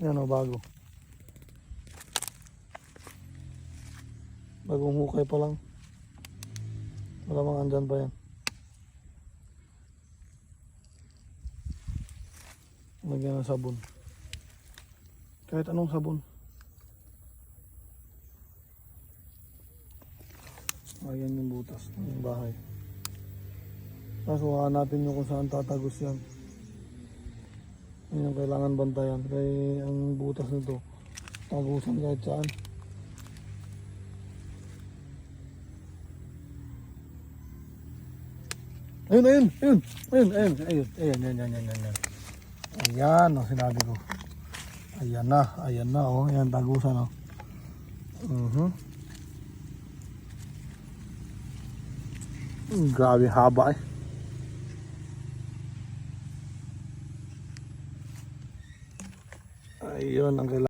Yan o, bago. Bagong hukay pa lang. Malamang andyan pa yan. Lagyan ng sabon. Kahit anong sabon. Ayan yung butas ng bahay. Kaso hanapin nyo kung saan tatagos yan. Yan yung kailangan bantayan. Kaya ang butas nito, tagusan kahit saan. Ayun, ayun, ayun, ayun, ayun, ayun, ayun. Ayan, o, sinabi ko. Ayan na, o, ayan, tagusan, o. Grabe haba, eh. Ayun ang kailangan.